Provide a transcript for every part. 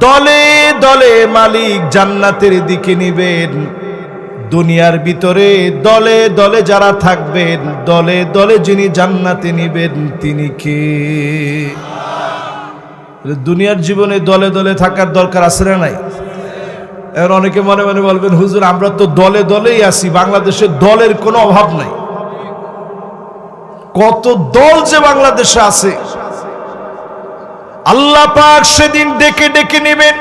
দলে দলে মালিক জান্নাতের দিকে নিবেন। দুনিয়ার ভিতরে দলে দলে যারা থাকবেন, দলে দলে যিনি জান্নাতে নিবেন তিনি কে? দুনিয়ার জীবনে দলে দলে থাকার দরকার আছে না নাই? এর অনেকে মনে মনে বলবেন, হুজুর আমরা তো দলে দলেই আছি, বাংলাদেশে দলের কোনো অভাব নাই। কত দল যে বাংলাদেশে আছে, আল্লাহ পাক সেদিন ডেকে ডেকে নেবেন।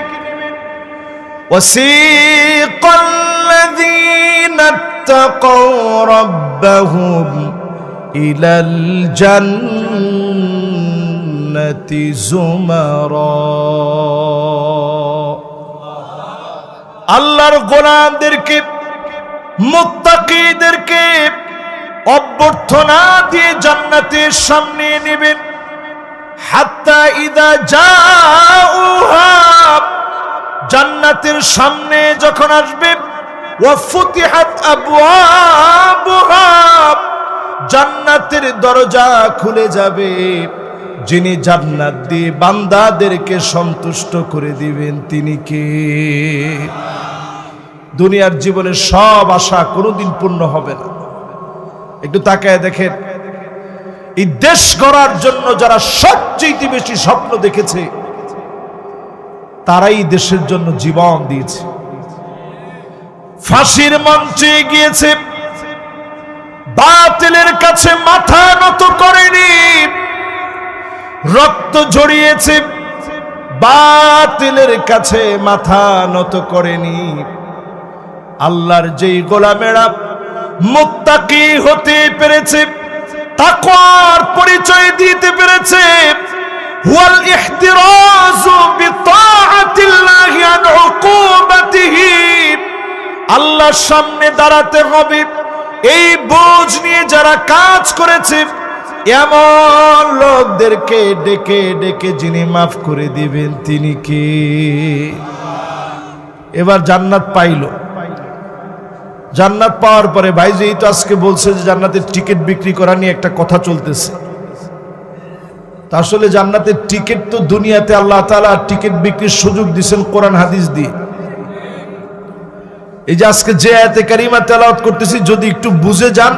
ওয়াসিকাল্লাযীনা ইত্তাকাউ রাব্বাহুম ইলাল জান্নাতি যুমারা। আল্লাহর গোলামদেরকে, মুত্তাকীদেরকে অভ্যর্থনা দিয়ে জান্নাতের সামনে নেবেন। হাত্তা ইদা জাউহা, জান্নাতের সামনে যখন আসবে, ওয়া ফুতিহাত আবওয়াবুহা, জান্নাতের দরজা খুলে যাবে। যিনি জান্নাত দিয়ে বান্দাদেরকে সন্তুষ্ট করে দিবেন তিনি কে? দুনিয়ার জীবনের সব আশা কোনোদিন পূর্ণ হবে না। একটু তাকায় দেখেন, এই দেশ গড়ার জন্য যারা সবচেয়ে বেশি স্বপ্ন দেখেছে তারাই দেশের জন্য জীবন দিয়েছে। ফাঁসির মঞ্চে গিয়েছে, বাতিলের কাছে মাথা নত করেনি, রক্ত ঝরিয়েছে, বাতিলের কাছে মাথা নত করেনি। আল্লাহর যেই গোলামেরা মুত্তাকি হতে পেরেছে, তাকওয়ার পরিচয় দিতে পেরেছে, হুয়াল ইহতিরাজু বিতাআতিল্লাহি আন উকুবাতিহি, আল্লাহর সামনে দাঁড়াতে হবে এই বোঝ নিয়ে যারা কাজ করেছে, এমন লোকদেরকে ডেকে ডেকে যিনি মাফ করে দিবেন তিনি কে? এবার জান্নাত পাইল। জান্নাত পাওয়ার পরে ভাইজি তো আজকে বলছে যে জান্নাতের টিকিট বিক্রি করা নিয়ে একটা কথা চলতেছে। তা আসলে জান্নাতের টিকিট তো দুনিয়াতে আল্লাহ তাআলা টিকিট বিক্রির সুযোগ দিয়েছেন কোরআন হাদিস দিয়ে। এই যে আজকে যে আয়াতে কারিমা তেলাওয়াত করতেছি, যদি একটু বুঝে যান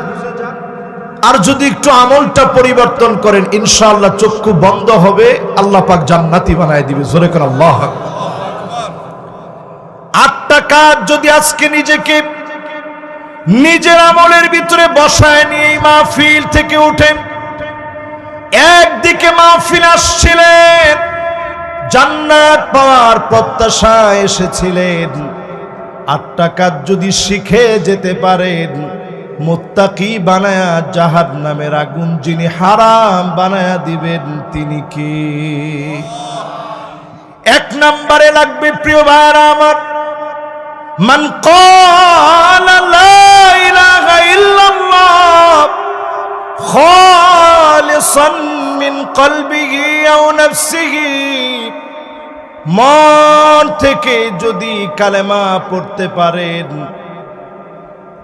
আর যদি একটু আমলটা পরিবর্তন করেন, ইনশাআল্লাহ চক্ষু বন্ধ হবে, আল্লাহ পাক জান্নাতি বানায় দিবে। জোরে করে আল্লাহু আকবার। 8টা কাজ যদি আজকে নিজেকে নিজের আমলের ভিতরে বসায় নিয়ে মাহফিল থেকে উঠেন, একদিকে মাহফিল আসছিলেন, জান্নাত পাওয়ার প্রত্যাশায় এসেছিলেন, 8টা কাজ যদি শিখে যেতে পারেন, মুত্তাকি বানায়া জাহান্নামের আগুন যিনি হারাম বানায়া দিবেন তিনি কি? 1 নম্বরে লাগবে প্রিয় ভাইরা আমার, মান ক্বালা লা ইলাহা ইল্লাল্লাহ খালিসান মিন কলবিহি আও নাফসিহি, মন থেকে যদি কালেমা পড়তে পারেন,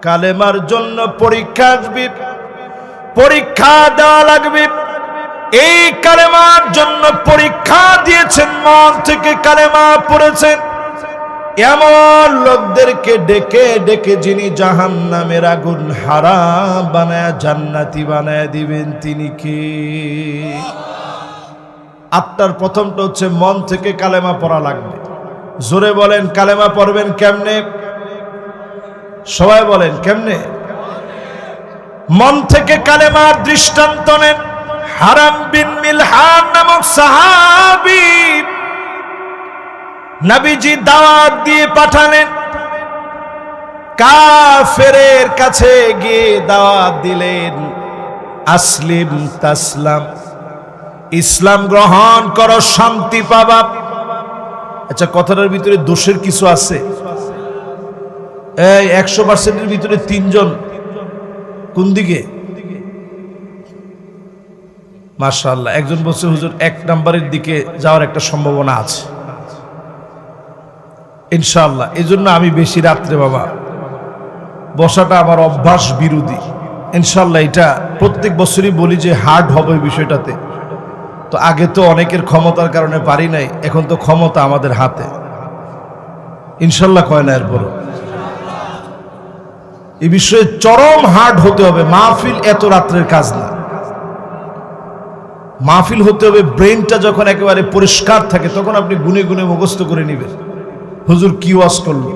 কালেমার জন্য পরীক্ষা আসবে, পরীক্ষা দেওয়া লাগবে। এই কালেমার জন্য পরীক্ষা দিয়েছেন, মন থেকে কালেমা পড়েছেন, এমন লোকদেরকে ডেকে ডেকে যিনি জাহান্নামের আগুন হারাম বানায়া জান্নাতি বানায়া দিবেন তিনি কি? 8টার প্রথমটা হচ্ছে মন থেকে কালেমা পড়া লাগবে। জোরে বলেন, কালেমা পড়বেন কেমনে? সবাই বলেন কেমনে? মন থেকে কালেমার দৃষ্টান্ত নেন। হারাম বিন মিলহান নামক সাহাবী নবীজি দাওয়াত দিয়ে পাঠালেন, কাফেরের কাছে গিয়ে দাওয়াত দিলেন, আসলিম তাসলাম, ইসলাম গ্রহণ করো শান্তি পাবা। আচ্ছা, কথাটার ভিতরে দোষের কিছু আছে? এই 100%-এর ভিতরে 3 জন কোন দিকে? মাশাআল্লাহ, একজন বলছে হুজুর 1 নম্বরের দিকে যাওয়ার একটা সম্ভাবনা আছে ইনশাআল্লাহ। এই জন্য আমি বেশি রাত্রে বাবা বসাটা আমার অভ্যাস বিরোধী। ইনশাআল্লাহ এটা প্রত্যেক বছরই বলি যে হার্ড হবে বিষয়টাতে, তো আগে তো অনেকের ক্ষমতার কারণে পারি নাই, এখন তো ক্ষমতা আমাদের হাতে, ইনশাল্লাহ কয় না এরপর এই বিষয়ে চরম হার্ড হতে হবে। মাহফিল এত রাত্রের কাজ না, মাহফিল হতে হবে ব্রেনটা যখন একেবারে পরিষ্কার থাকে তখন আপনি গুনে গুনে মুখস্থ করে নেবেন হুজুর কি ওয়াজ করলো।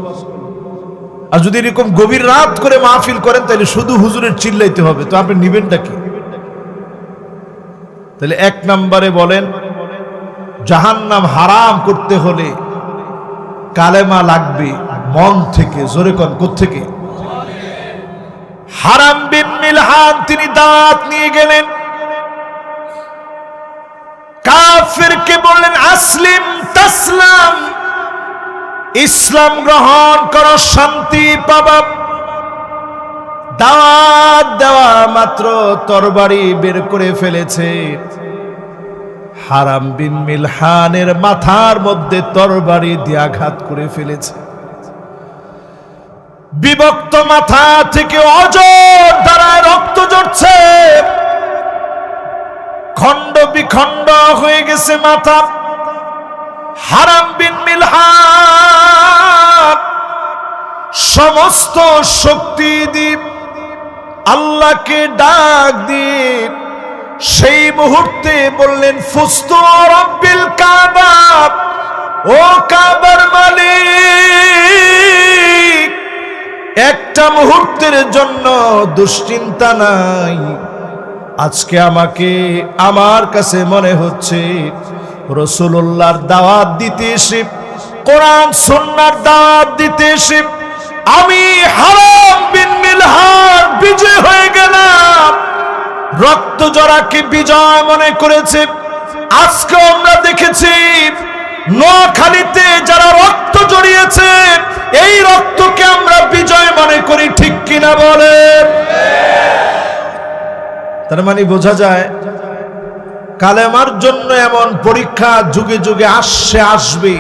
আর যদি এরকম গভীর রাত করে মাহফিল করেন তাহলে শুধু হুজুরের চিল্লাইতে হবে, তো আপনি নিবেনটা কি? তাহলে এক নম্বরে বলেন জাহান্নাম হারাম করতে হলে কালেমা লাগবে মন থেকে। জোরে কোন কোত্থেকে? হারাম বিন মিলহান তিনি দাঁত নিয়ে গেলেন, কাফিরকে বললেন আসলিম তাসলাম, ইসলাম গ্রহণ করো শান্তি পাবা। দাওয়াত দেওয়া মাত্র তরবারি বের করে ফেলেছে, হারাম বিন মিলহানের মাথার মধ্যে তরবারি দিয়ে আঘাত করে ফেলেছে। বিভক্ত মাথা থেকে অজর দ্বারা রক্ত ঝরছে, খণ্ড বিখণ্ড হয়ে গেছে মাথা। হারাম বিন মিলহান সমস্ত শক্তি দিয়ে আল্লাহকে ডাক দিয়ে সেই মুহূর্তে বললেন ফুস্তু রব্বিল কাবা, ও কাবার মালিক একটা মুহূর্তের জন্য দুশ্চিন্তা নাই। আজকে আমাকে আমার কাছে মনে হচ্ছে রাসূলুল্লাহর দাওয়াত দিতে এসে, কোরআন সুন্নাহর দাওয়াত দিতে এসে আমি হারাম বিন মিলহান বিজয় হয়ে গেলাম। রক্ত জরাকে বিজয় মনে করেছে। আজকে আমরা দেখেছি নোয়াখালীতে যারা রক্ত জড়িয়েছে এই রক্তকে আমরা বিজয় মনে করি, ঠিক কিনা বলেন? তার মানে বোঝা যায় কালেমার জন্য এমন পরীক্ষা যুগে যুগে আসবে।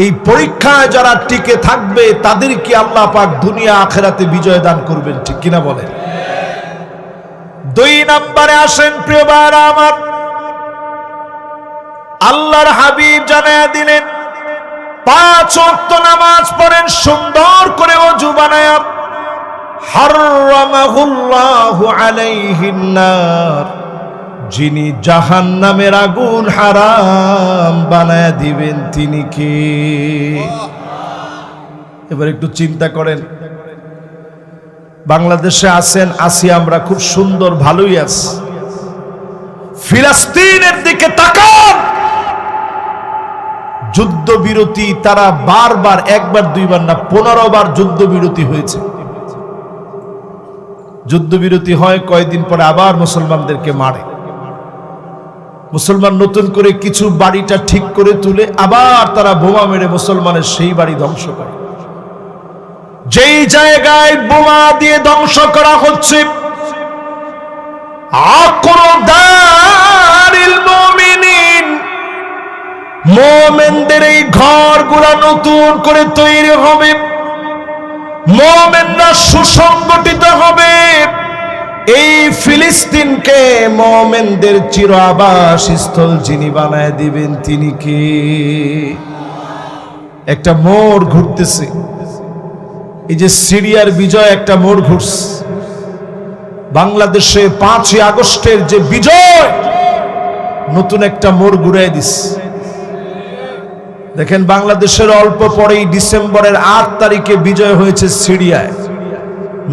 এই পরীক্ষায় যারা টিকে থাকবে তাদেরকে আল্লাহ পাক দুনিয়া আখিরাতে বিজয় দান করবেন, ঠিক কিনা বলেন? দুই নম্বরে আসেন প্রিয় ভাইরা আমার, আল্লাহর হাবিব জানায়া দিলেন 5 ওয়াক্ত নামাজ পড়েন সুন্দর করে ওযু বানায়া, হারামাহুল্লাহু আলাইহিন নার, যিনি জাহান্নামের আগুন হারাম বানায়া দিবেন তিনি কে? এবার একটু চিন্তা করেন, বাংলাদেশে আছেন, আসি আমরা খুব সুন্দর ভালোই আছি। ফিলিস্তিনের দিকে তাকান, যুদ্ধবিরতি তারা বারবার, একবার দুইবার না 15 বার যুদ্ধবিরতি হয়েছে। যুদ্ধবিরতি হয় কয়েকদিন পরে আবার মুসলমানদেরকে মারে, মুসলমান নতুন করে কিছু বাড়িটা ঠিক করে তুলে আবার তারা বোমা মেরে মুসলমানের সেই বাড়ি ধ্বংস করে। যেই জায়গায় বোমা দিয়ে ধ্বংস করা হচ্ছে আকরদারিল মুমিনিন, মুমিনদের এই ঘরগুলো নতুন করে তৈরি হবে, মুমিনরা সুসংগঠিত হবে। এই ফিলিস্তিনকে মুমিনদের চির আবাসস্থল যিনি বানায় দিবেন তিনি কে? একটা মোড় ঘুরতেছে, এই যে সিরিয়ার বিজয় একটা মোড় ঘুরছে, বাংলাদেশে 5ই আগস্টের যে বিজয় নতুন একটা মোড় ঘুরাই দিচ্ছে। দেখেন বাংলাদেশের অল্প পরেই ডিসেম্বরের 8 তারিখে বিজয় হয়েছে সিরিয়ায়,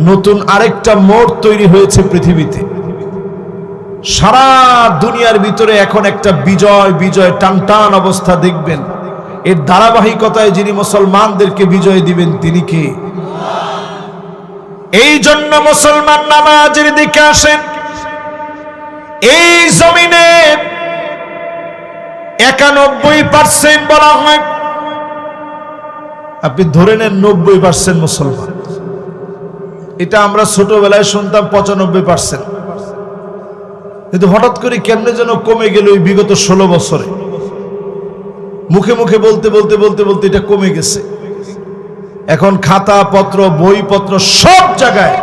নতুন আরেকটা মোড় তৈরি হয়েছে পৃথিবীতে। সারা দুনিয়ার ভিতরে এখন একটা বিজয় বিজয় টান টান অবস্থা দেখবেন। এর ধারাবাহিকতায় যিনি মুসলমানদেরকে বিজয় দিবেন তিনি কে? এই জন্য মুসলমান নামাজের দিকে আসেন। এই জমিনে 91% বলা হয়, আপনি ধরে নেন 90% মুসলমান। এটা আমরা ছোটবেলায় শুনতাম 95%, কিন্তু হঠাৎ করে কেমনে যেন কমে গেল এই বিগত 16 বছরে। মুখে মুখে বলতে বলতে বলতে বলতে এটা কমে গেছে। এখন খাতা পত্র বইপত্র সব জায়গায়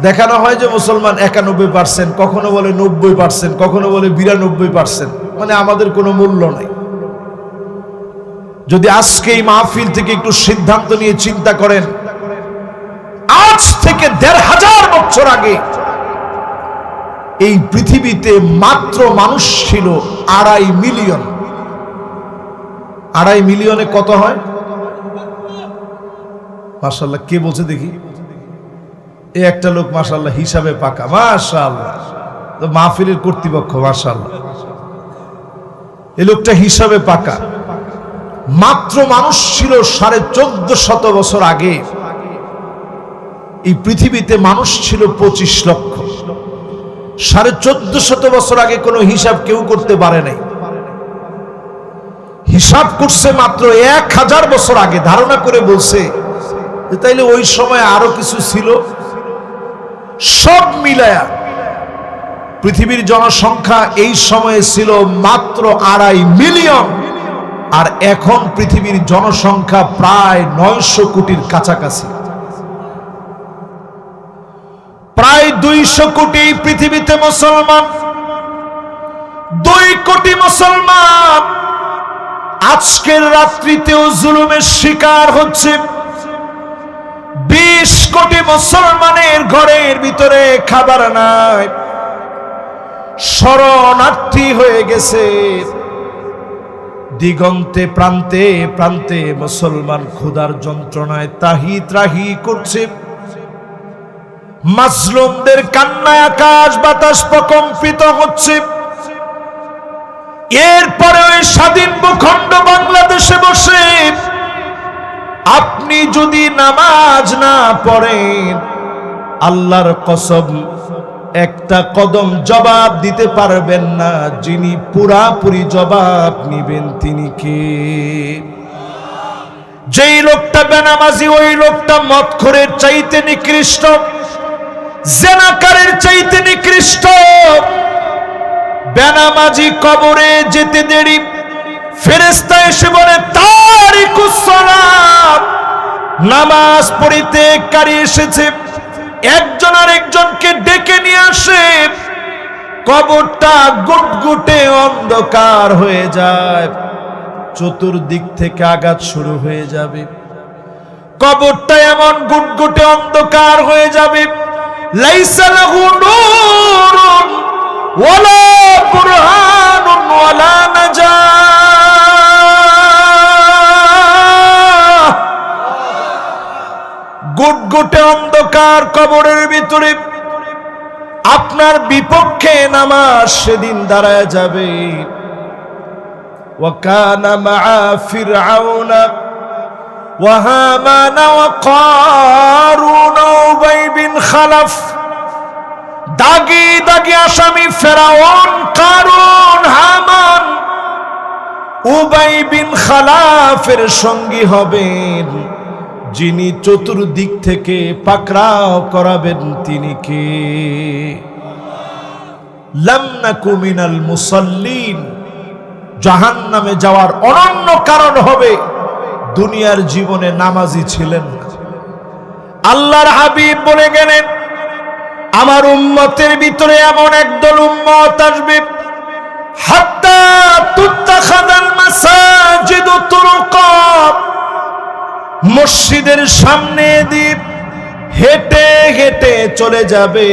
দেখানো হয় যে মুসলমান 91%, কখনো বলে 90%, কখনো বলে 92%, মানে আমাদের কোনো মূল্য নাই। যদি আজকে এই মাহফিল থেকে একটু সিদ্ধান্ত নিয়ে চিন্তা করেন, আজ থেকে 1500 বছর আগে এই পৃথিবীতে মাত্র মানুষ ছিল 2.5 মিলিয়ন। 2.5 মিলিয়নে কত হয়? মাশাআল্লাহ, কে বলছে দেখি? এই একটা লোক মাশাআল্লাহ হিসাবে পাকা, মাশাআল্লাহ, তো মাহফিলের কর্তৃপক্ষ, মাশাআল্লাহ, এই লোকটা হিসাবে পাকা। মাত্র মানুষ ছিল 1450 বছর আগে এই পৃথিবীতে মানুষ ছিল 25 লক্ষ। 1450 বছর আগে কোনো হিসাব কেউ করতে পারে নাই। হিসাব করছে মাত্র 1000 বছর আগে, ধারণা করে বলছে যে তাইলে ওই সময় আরো কিছু ছিল। সব মিলায়া পৃথিবীর জনসংখ্যা এই সময়ে ছিল মাত্র 2.5 মিলিয়ন, আর এখন পৃথিবীর জনসংখ্যা প্রায় 900 কোটির কাছাকাছি। প্রায় 200 কোটি পৃথিবীতে মুসলমান। 2 কোটি মুসলমান আজকের রাত্রিতেও জুলুমের শিকার হচ্ছে। 20 কোটি মুসলমানের ঘরের ভিতরে খাবার নাই, শরণার্থী হয়ে গেছে। দিগন্তে প্রান্তে প্রান্তে মুসলমান ক্ষুধার যন্ত্রণায় তাহি ত্রাহি করছে। মাজলুমদের কান্নায় আকাশ বাতাস প্রকম্পিত হচ্ছে। এরপরে ওই স্বাধীন ভূখণ্ড বাংলাদেশে বসে আপনি যদি নামাজ না পড়েন, আল্লাহর কসম একটা কদম জবাব দিতে পারবেন না। যিনি পুরাপুরি জবাব নিবেন তিনি কে? যেই লোকটা বেনামাজি, ওই লোকটা মদখোরের চাইতে নিকৃষ্ট, জেনাকারের চাইতে নিকৃষ্ট। বেনামাজি কবরে যেতে দেরি, ফেরেশতা এসে বলে তারিকুস সালাত, নামাজ পড়িতে কারি এসেছে। একজন আরেকজনকে ডেকে নিয়ে আসে, কবরটা গুটগুটে অন্ধকার হয়ে যায়। চতুর্দিক থেকে আঘাত শুরু হয়ে যাবে। কবরটা এমন গুটগুটে অন্ধকার হয়ে যাবে, লাইসা লাহু নূরুন ওয়ালা বুরহানুন ওয়ালা নাজাহ। গুটগুটে অন্ধকার কবরের ভিতরে আপনার বিপক্ষে নামাজ সেদিন দাঁড়ায় যাবে। ওয়া কানা মাআ ফিরআউনা ওয়া হামানা ওয়া কারুন ওয়া উবাই বিন খালাফ। দাগি দাগি আসামি ফেরাউন, কারুন, হামান, উবাই বিন খালাফের সঙ্গী হবেন। যিনি চতুর্দিক থেকে পাকড়াও করাবেন তিনি কে? লাম নাকু মিনাল মুসাল্লিন। জাহান্নামে যাওয়ার অনন্য কারণ হবে দুনিয়ার জীবনে নামাজি ছিলেন না। আল্লাহর হাবিব বলে গেলেন, আমার উম্মতের ভিতরে এমন একদল উম্মত আসবে, হাত্তা তুত্তাখাদাল মাসাজিদু তুরুকা, মসজিদের সামনে দিয়ে হেঁটে হেঁটে চলে যাবে,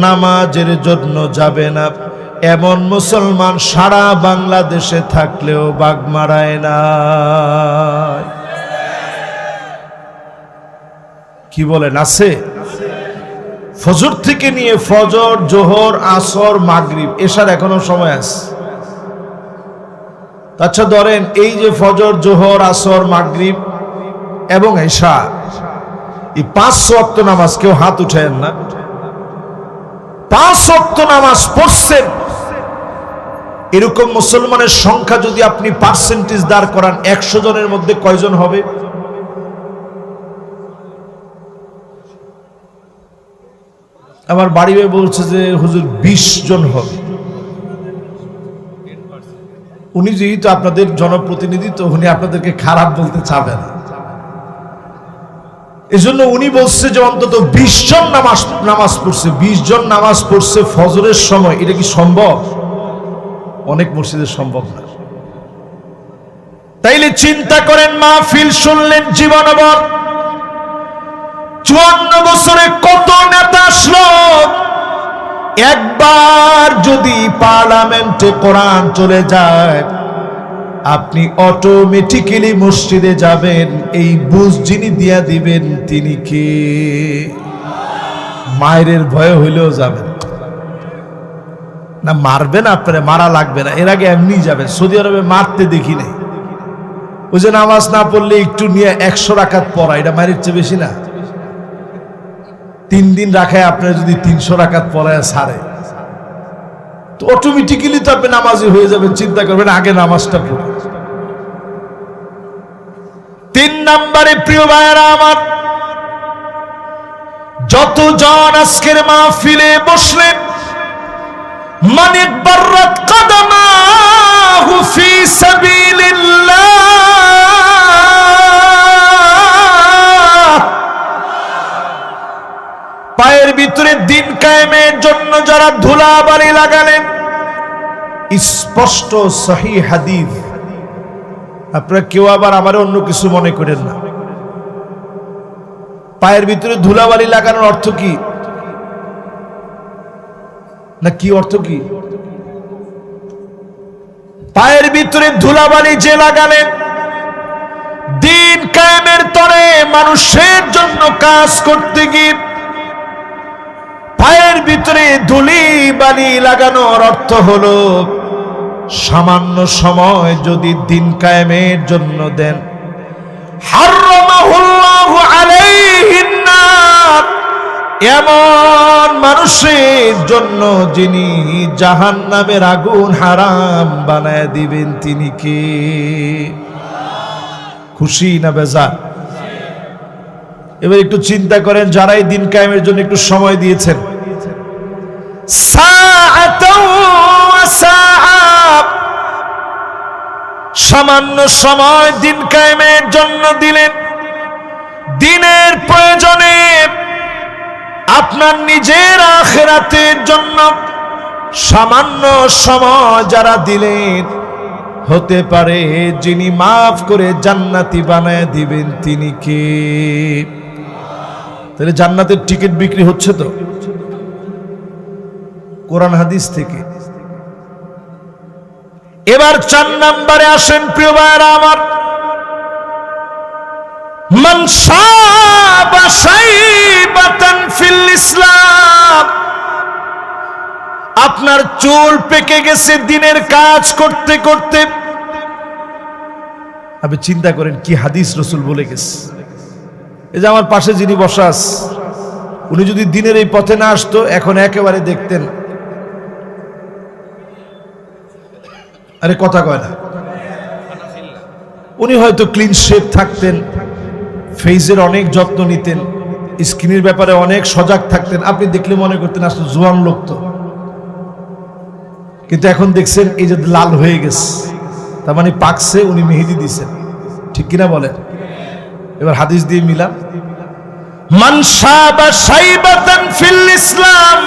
নামাজের জন্য যাবে না। এমন মুসলমান সারা বাংলাদেশে থাকলেও বাগ মারায় না। কি বলেন, আছে? ফজর থেকে নিয়ে ফজর, জোহর, আসর, মাগরিব, এশার এখনো সময় আছে। আচ্ছা ধরেন এই যে ফজর, জোহর, আসর, মাগরিব এবং এশা, এই 5 ওয়াক্ত নামাজ, কেউ হাত উঠায়েন না। 5 ওয়াক্ত নামাজ পড়ছেন, এরকম মুসলমানের সংখ্যা যদি আপনি পার্সেন্টেজ দাঁড় করান, 100 জনের মধ্যে কয়জন হবে? আমার বাড়ি ভাই বলছে যে হুজুর 20 জন হবে। উনি যেহেতু আপনাদের জনপ্রতিনিধি, তো উনি আপনাদেরকে খারাপ বলতে চাবে না। এজন্য উনি বলছে যে অন্তত 20 জন নামাজ পড়ছে, 20 জন নামাজ পড়ছে ফজরের সময়। এটা কি সম্ভব? অনেক মসজিদে সম্ভব না। তাইলে চিন্তা করেন, মাহফিল শুনলেন জীবনভর, 54 বছরে কত নেতা আসলো। একবার যদি পার্লামেন্টে কোরআন চলে যায়, আপনি অটোমেটিক্যালি মসজিদে যাবেন। এই বুঝ যিনি দিয়া দিবেন তিনি কে? মায়ের ভয় হইলেও যাবেন না। মারবেন আপনারা, মারা লাগবে না, এর আগে এমনি যাবেন। সৌদি আরবে মারতে দেখি নাই। ওই যে নামাজ না পড়লে একটু নিয়ে 100 রাকাত পড়া, এটা মায়ের চেয়ে বেশি না? 3 দিন রাখায় আপনারা যদি 300 রাকাত পড়ায় ছাড়ে, তো অটোমেটিক্যালি তো আপনি নামাজি হয়ে যাবেন। চিন্তা করবেন আগে নামাজটা পড়ে। 3 নম্বরে প্রিয় ভাইয়েরা আমার, যতজন আজকের মাহফিলে বসলেন, মান ইকবারাত কদমাহু ফি সাবিলিল্লাহ, পায়ের ভিতরে দিন কায়েমের জন্য যারা ধুলাবালি লাগালেন, স্পষ্ট সহিহ হাদিস। আপনারা কেউ আবার আমার অন্য কিছু মনে করেন না। পায়ের ভিতরে ধুলাবালি লাগানোর অর্থ কি? না কি অর্থ কি? পায়ের ভিতরে ধুলাবালি যে লাগালেন, দিন কায়েমের তরে মানুষের জন্য কাজ করতে গিয়ে পায়ের ভিতরে ধুলি বালি লাগানোর অর্থ হলো, সামান্য সময় যদি দিন কায়েমের জন্য দেন, হারামাহুল্লাহু আলাইহিন নার, এমন মানুষের জন্য যিনি জাহান্নামের আগুন হারাম বানায় দিবেন তিনি কে? খুশি না বেজার? এবার একটু চিন্তা করেন, যারাই দিন কায়েমের জন্য একটু সময় দিয়েছেন, সামান্য সময় দিন কায়েমের জন্য দিলেন, দিনের প্রয়োজনে আপনার নিজের আখিরাতের জন্য সামান্য সময় যারা দিলেন, হতে পারে যিনি মাফ করে জান্নাতি বানায় দিবেন তিনি কে? তাহলে জান্নাতের টিকিট বিক্রি হচ্ছে তো কোরআন হাদিস থেকে। এবার 4 নম্বরে আসেন প্রিয় ভাইরা আমার, মান শাবা শাইবাতান ফিল ইসলাম, আপনার চুল পেকে গেছে দিনের কাজ করতে করতে। আপনি চিন্তা করেন কি হাদিস রাসূল বলে গেছে। এই যে আমার পাশে যিনি বসা আছে, উনি যদি দিনের এই পথে না আসতো, এখন একেবারে দেখতেন, আরে কথা কয় না, উনি হয়তো ক্লিন শেভ থাকতেন, ফেসের অনেক যত্ন নিতেন, স্কিনের ব্যাপারে অনেক সজাগ থাকতেন। আপনি দেখলে মনে করতেন আসলে জোয়ান লোক তো। কিন্তু এখন দেখছেন এই যে লাল হয়ে গেছে, তার মানে পাকছে, উনি মেহেদি দিছেন। ঠিক কিনা বলেন? এবার হাদিস দিয়ে মিলান, মান শাবা শাইবাতান ফিল ইসলাম,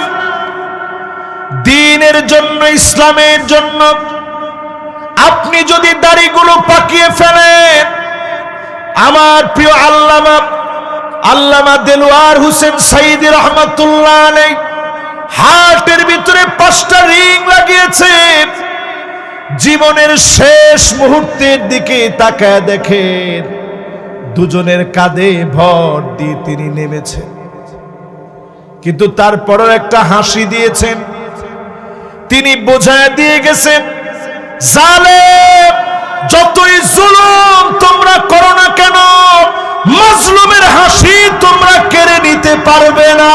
দ্বীনের জন্য, ইসলামের জন্য আপনি যদি দাড়িগুলো পাকিয়ে ফেলেন, আমার প্রিয় আল্লামা দেলোয়ার হোসেন সাইদি রহমাতুল্লাহ আলাইহি হার্টের ভিতরে 5টা রিং লাগিয়েছে। জীবনের শেষ মুহূর্তের দিকে তাকায় দেখেন, দুজনের কাঁধে ভর দিয়ে তিনি নেমেছেন, কিন্তু তারপরও একটা হাসি দিয়েছেন। তিনি বোঝায় দিয়ে গেছেন, জালেম যতই জুলুম তোমরা করো না কেন, মাজলুমের হাসি তোমরা কেড়ে নিতে পারবে না।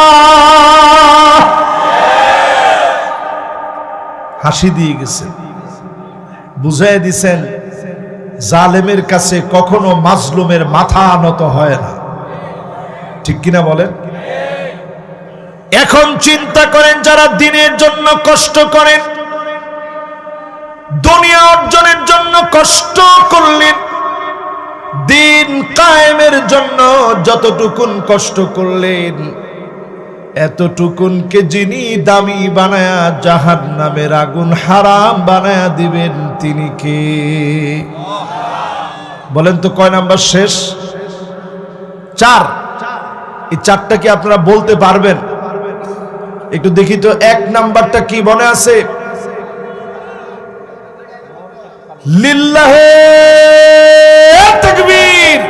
হাসি দিয়ে গেছেন, বুঝাই দিছেন, জালেমের কাছে কখনো মাজলুমের মাথা নত হয় না। ঠিক কিনা বলেন? এখন চিন্তা করেন, যারা দিনের জন্য কষ্ট করেন, দুনিয়া অর্জনের জন্য কষ্ট করলেন, দিন কায়েমের জন্য যতটুকুন কষ্ট করলেন, এতটুকুনকে যিনি দামি বানায়া জাহান্নামের আগুন হারাম বানায়া দিবেন তিনি কে? বলেন তো কয় নাম্বার শেষ? 4। এই 4টা কি আপনারা বলতে পারবেন? একটু দেখি তো 1 নাম্বারটা কি মনে আছে? লিল্লাহে তাকবীর।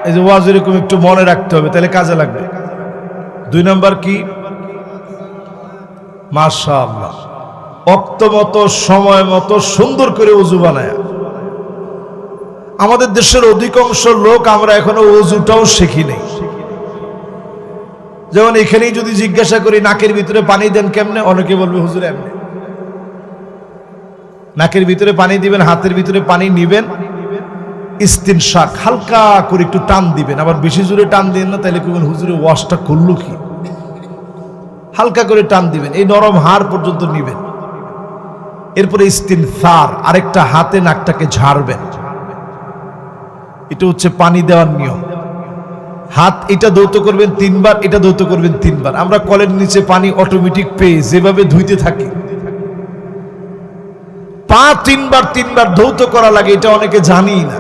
এই যে ওয়াজ এরকম একটু মনে রাখতে হবে, তাহলে কাজে লাগবে। 2 নাম্বার কি? মাশাআল্লাহ, ওয়াক্ত মতো সময় মতো সুন্দর করে ওযু বানায়। আমাদের দেশের অধিকাংশ লোক আমরা এখনো ওযুটাও শিখি নাই। যেমন এখানেই যদি জিজ্ঞাসা করি নাকের ভিতরে পানি দেন কেমনে, অনেকে বলবে হুজুর এমনি। নাকের ভিতরে পানি দিবেন, হাতের ভিতরে পানি নিবেন, ইস্তিনশাক হালকা করে একটু টান দিবেন, আবার বেশি জোরে টান দিবেন না, তাহলে কইবেন হুজুরের ওয়াশটা করলো কি। হালকা করে টান দিবেন, এই নরম হাড় পর্যন্ত নিবেন। এরপরে ইস্তিনসার, আরেকটা হাতে নাকটাকে ঝাড়বেন। এটা হচ্ছে পানি দেওয়ার নিয়ম। হাত এটা ধৌত করবেন 3 বার, এটা ধৌত করবেন 3 বার। আমরা কলের নিচে পানি অটোমেটিক পেয়ে যেভাবে ধুইতে থাকি, পা 3 বার ধৌত করা লাগে, এটা অনেকে জানি না।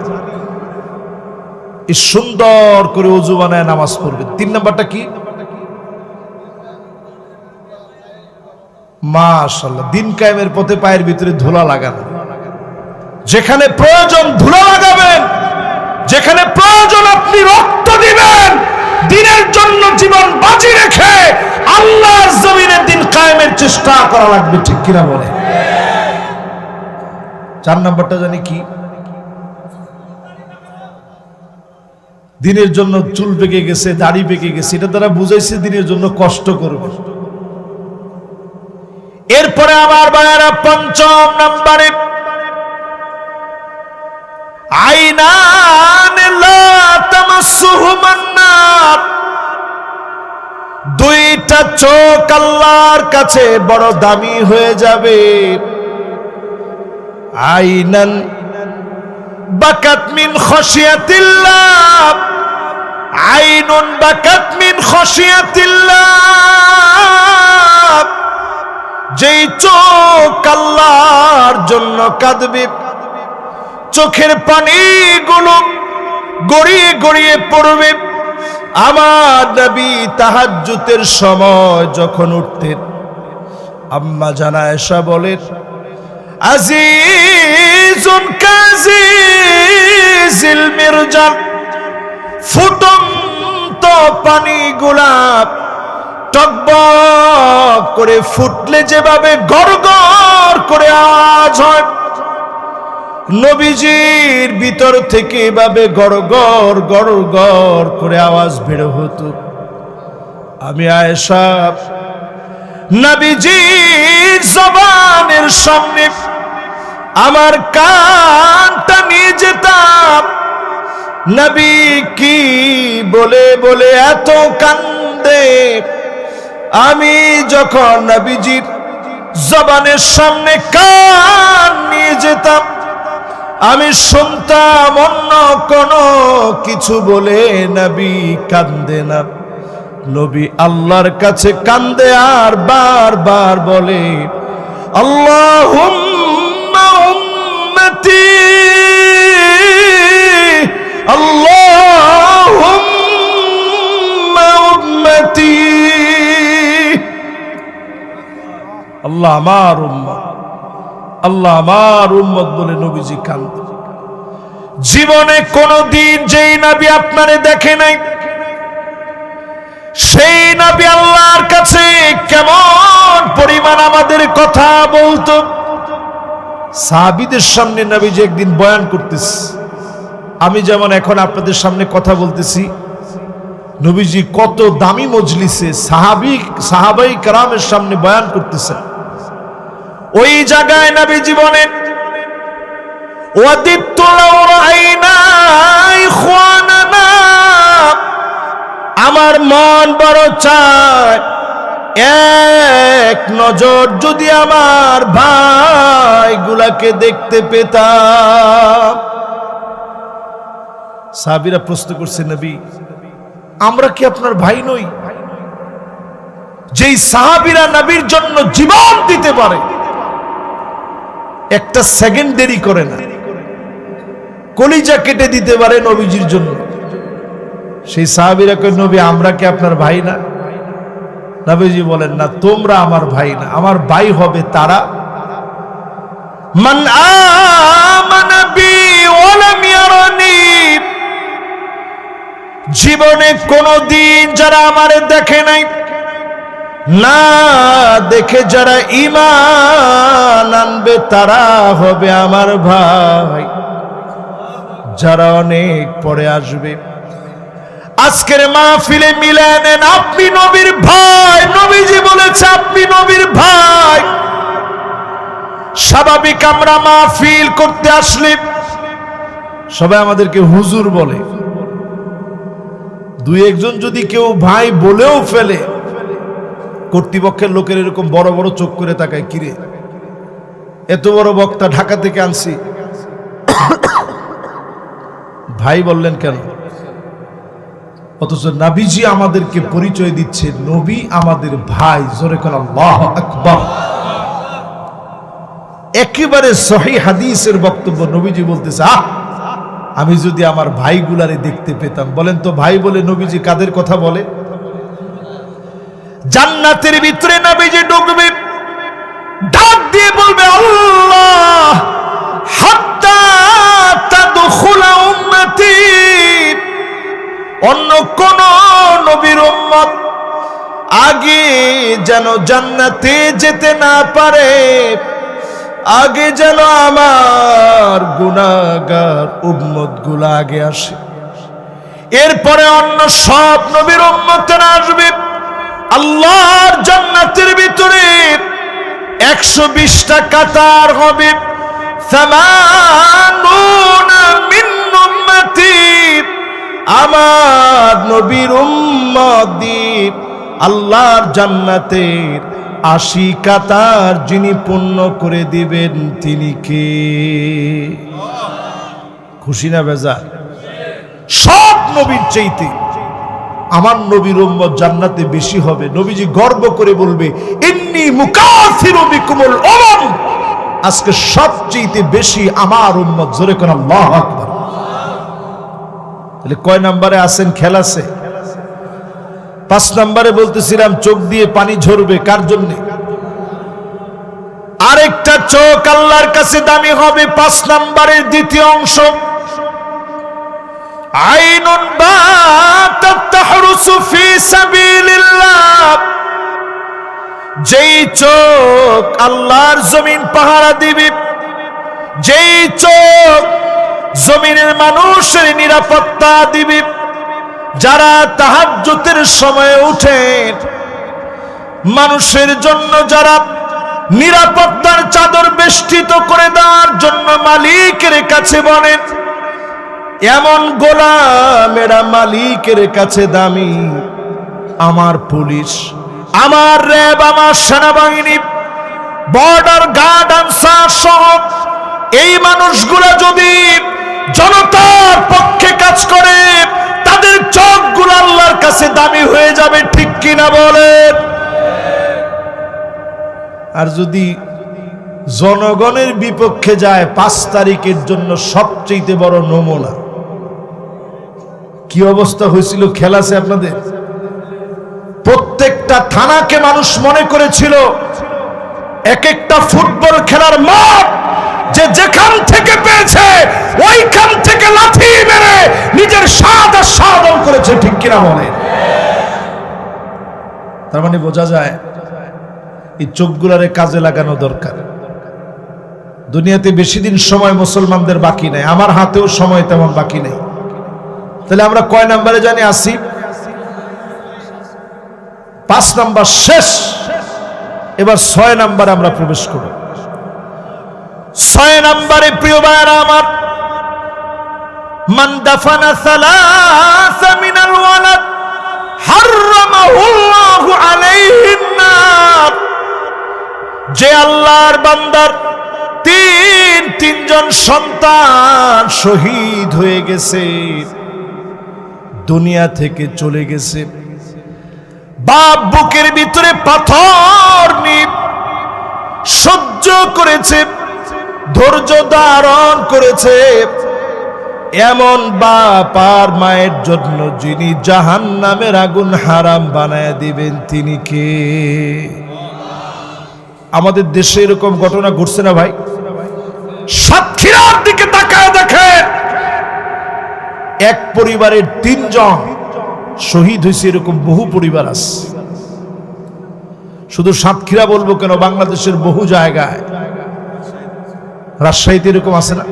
এই সুন্দর করে ওযু বানায় নামাজ পড়বেন। 3 নাম্বারটা কি? মাশাআল্লাহ, দিন কায়েমের পথে পায়ের ভিতরে ধুলা লাগানো। যেখানে প্রয়োজন ধুলা লাগাবেন, যেখানে প্রয়োজন আপনি রক্ত দিবেন, দিনের জন্য জীবন বাজি রেখে আল্লাহর জমিনে দিন কায়েমের চেষ্টা করা লাগবে, ঠিক কিনা বলে? 4 নাম্বারটা জানি কি? দিনের জন্য চুল পেকে গেছে, দাড়ি পেকে গেছে, এটা দ্বারা বুঝাইছে দিনের জন্য কষ্ট করবে। এরপরে আমার ভাইয়েরা 5 নাম্বারে আইনান লা তামাসসুহুমান নার, 2টা চোখ আল্লাহর কাছে বড় দামি হয়ে যাবে। আইনান বাকাত মিন খাশিয়াতিল্লাহ, আইনুন বাকাত মিন খাশিয়াতিল্লাহ, যেই চোখ আল্লাহর জন্য কাঁদবে, চোখের পানিগুলো গড়িয়ে গড়িয়ে পড়বে। আমার নবী তাহাজ্জুদের সময় যখন উঠতেন, আম্মা জানা আয়েশা বলেন, আজিজুন কাজিজিল মিরজাল, ফুটন্ত পানিগুলা টকবক করে ফুটলে যেভাবে গড়গড় করে আওয়াজ হয়, নবীজির ভিতর থেকে এভাবে গড়গড় গড়গড় করে আওয়াজ বের হতো। আমি আয়েশা নবীজির জবানের সামনে আমার কানটা নিয়ে যেতাম, নবী কি বলে বলে এত কান্দে। আমি যখন নবীজির জবানের সামনে কান নিয়ে যেতাম, আমি শুনতাম অন্য কোনো কিছু বলে নবী কান্দে না। নবী আল্লাহর কাছে কান্দে আর বারবার বলে, আল্লাহুম্মা উম্মতি, আল্লাহুম্মা উম্মতি, আল্লাহ আমার উম্মত, আল্লাহ আমার উম্মত বলে নবীজি কান্দে। জীবনে কোনদিন যেই নবী আপনারে দেখে নাই, সেই নবী আল্লাহর কাছে কেমন পরিমাণ আমাদের কথা বলতো। সাহাবীদের সামনে নবীজি একদিন বয়ান করতেছে, আমি যেমন এখন আপনাদের সামনে কথা বলতেছি, নবীজি কত দামি মজলিসে সাহাবাই কেরামের সামনে বয়ান করতেছেন। ওই জায়গায় নবীজি বলেন, ওয়াদিতু লাউ রাআইনা ইখওয়ানানা, আমার মন বড় চায় এক নজর যদি আমার ভাইগুলাকে দেখতে পেতাম। সাহাবীরা প্রশ্ন করছে, নবী আমরা কি আপনার ভাই নই? যেই সাহাবীরা নবীর জন্য জীবন দিতে পারে, একটা সেকেন্ড দেরি করে না, কলিজা কেটে দিতে পারে নবীজির জন্য, সেই সাহাবীরা কয়, নবী আমরা কি আপনার ভাই না? নবীজি বলেন, না তোমরা আমার ভাই না, আমার ভাই হবে তারা মান আমানা বি ওয়া লাম ইয়ারানি, জীবনে কোনদিন যারা আমারে দেখে নাই, না দেখে যারা ঈমান আনবে তারা হবে আমার ভাই, যারা অনেক পরে আসবে। আজকের মাহফিলে মিলে নেন, আপনি নবীর ভাই, নবীজি বলেছে আপনি নবীর ভাই। স্বাভাবিক আমরা মাহফিল করতে আসলে সবাই আমাদেরকে হুজুর বলে, দুই একজন যদি কেউ ভাই বলেও ফেলে, কর্তৃপক্ষের লোকের এরকম বড় বড় চোখ করে তাকায়, কিরে এত বড় বক্তা ঢাকা থেকে আনছি, ভাই বললেন কেন? অথচ নবীজি আমাদেরকে পরিচয় দিচ্ছে, নবী আমাদের ভাই। জোরে কোন আল্লাহু আকবার। একেবারে সহিহ হাদিসের বক্তব্য, নবীজি বলতেছে, আমি যদি আমার ভাইগুলারে দেখতে পেতাম। বলেন তো ভাই বলে নবীজি কাদের কথা বলে? জান্নাতের ভিতরে নবীজি ঢুকবে, ডাক দিয়ে বলবে, আল্লাহ হাত্তা তাদখুলা উম্মতি, অন্য কোন নবীর উম্মত আগে যেন জান্নাতে যেতে না পারে, আগে যেন আমার গুনাহগার উম্মত গুলা আগে আসে, এরপরে অন্য সব নবীর উম্মতেরা আসবে। আল্লাহর জান্নাতের ভিতরে 120টা কাতার হবে, সামানুনা মিন উম্মতি, আমার নবীর উম্মতদের আল্লাহর জান্নাতের 80 কাতার যিনি পূর্ণ করে দিবেন তিনি কে? খুশি না বেজার? সব নবীর চাইতে আমার নবীর উম্মত জান্নাতে বেশি হবে। নবীজি গর্ব করে বলবে, ইন্নী মুকাসিরু বিকুমুল উমাম, আজকে সবচেয়ে বেশি আমার উম্মত। জোরে কোন আল্লাহু আকবার। তাহলে কয় নম্বরে আছেন? খেলা আছে। 5 নম্বরে বলতেছিলাম চোখ দিয়ে পানি ঝরবে, কার জন্য? আরেকটা চোখ আল্লাহর কাছে দামি হবে। 5 নম্বরের দ্বিতীয় অংশ, আইনুন বাতাত তাহরুসু ফি সাবিলিল্লাহ, যেই চোখ আল্লাহর জমিন পাহারা দিবে, যেই চোখ জমিনের মানুষের নিরাপত্তা দিবে, যারা তাহাজ্জুদের সময়ে উঠে মানুষের জন্য যারা নিরাপত্তার চাদর বেষ্টিত করে দেওয়ার জন্য মালিকের কাছে বলেন, এমন গোলামেরা মালিকের কাছে দামি। আমার পুলিশ, আমার র্যাব, আমার সেনাবাহিনী, বর্ডার গার্ড, আনসার সহ এই মানুষগুলো যদি জনতার পক্ষে কাজ করে, তাদের চোখগুলো আল্লাহর কাছে দামি হয়ে যাবে। ঠিক কিনা বলেন? আর যদি জনগণের বিপক্ষে যায়, 5 তারিখের জন্য সবচেয়ে বড় নমুনা। কি অবস্থা হয়েছিল খেলাছে আপনাদের? প্রত্যেকটা থানাকে মানুষ মনে করেছিল এক একটা ফুটবল খেলার মাঠ, যে যেখান থেকে পেয়েছে ওইখান থেকে লাথি মেরে নিজের স্বাদ আর সাধন করেছে। ঠিক কিনা বলে? তার মানে বোঝা যায় এই চোখগুলারে কাজে লাগানো দরকার। দুনিয়াতে বেশি দিন সময় মুসলমানদের বাকি নাই, আমার হাতেও সময় তেমন বাকি নেই। তাহলে আমরা কয় নম্বরে জানি আসি? 5 নাম্বার শেষ, এবার 6 নাম্বারে আমরা প্রবেশ করব। 6 নম্বরে প্রিয় ভাইরা আমার, মান দাফানা সালাসা মিনাল ওয়ালাদ হারামাহুল্লাহু আলাইহিন নার, যে আল্লাহর বান্দার 3 জন সন্তান শহীদ হয়ে গেছে, দুনিয়া থেকে চলে গেছে। বাপ বুকের ভিতরে পাথর নিয়ে সহ্য করেছে, ধৈর্য ধারণ করেছে। এমন বাপ আর মায়ের জন্য যিনি জাহান্নামের আগুন হারাম বানায় দিবেন তিনি কে? আমাদের দেশে এরকম ঘটনা ঘটছে না ভাই? সাতক্ষীরার দিকে তাকায় দেখেন, এক পরিবারের 3 জন শহীদ হয়েছে, এরকম বহু পরিবার আছে। শুধু সাতক্ষীরা বলবো কেন, বাংলাদেশের বহু জায়গায়, রাজশাহীতে এরকম আছে না?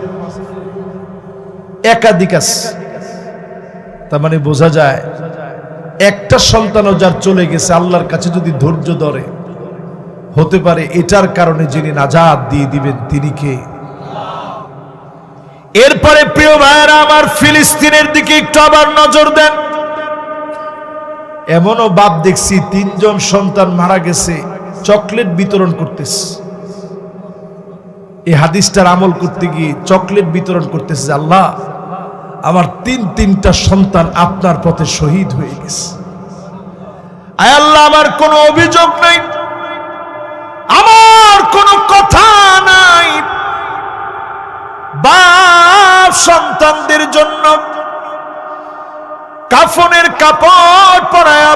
একাধিক আছে। তার মানে বোঝা যায় একটা সন্তানও যার চলে গেছে, আল্লাহর কাছে যদি ধৈর্য ধরে, হতে পারে এটার কারণে যিনি নাজাত দিয়ে দিবেন তিনি কে? এরপরে প্রিয় ভাইয়েরা আমার, ফিলিস্তিনের দিকে একটু আবার নজর দেন। এমনও বাপ দেখছি 3 জন সন্তান মারা গেছে, চকলেট বিতরণ করতেছে। এই হাদিসটার আমল করতে গিয়ে চকলেট বিতরণ করতেছে, আল্লাহ আমার 3টা সন্তান আপনার পথে শহীদ হয়ে গেছে। আয় আল্লাহ, আমার কোনো অভিযোগ নাই, আমার কোনো কথা নাই। বাপ সন্তানদের জন্য কাফনের কাপড় পরায়া,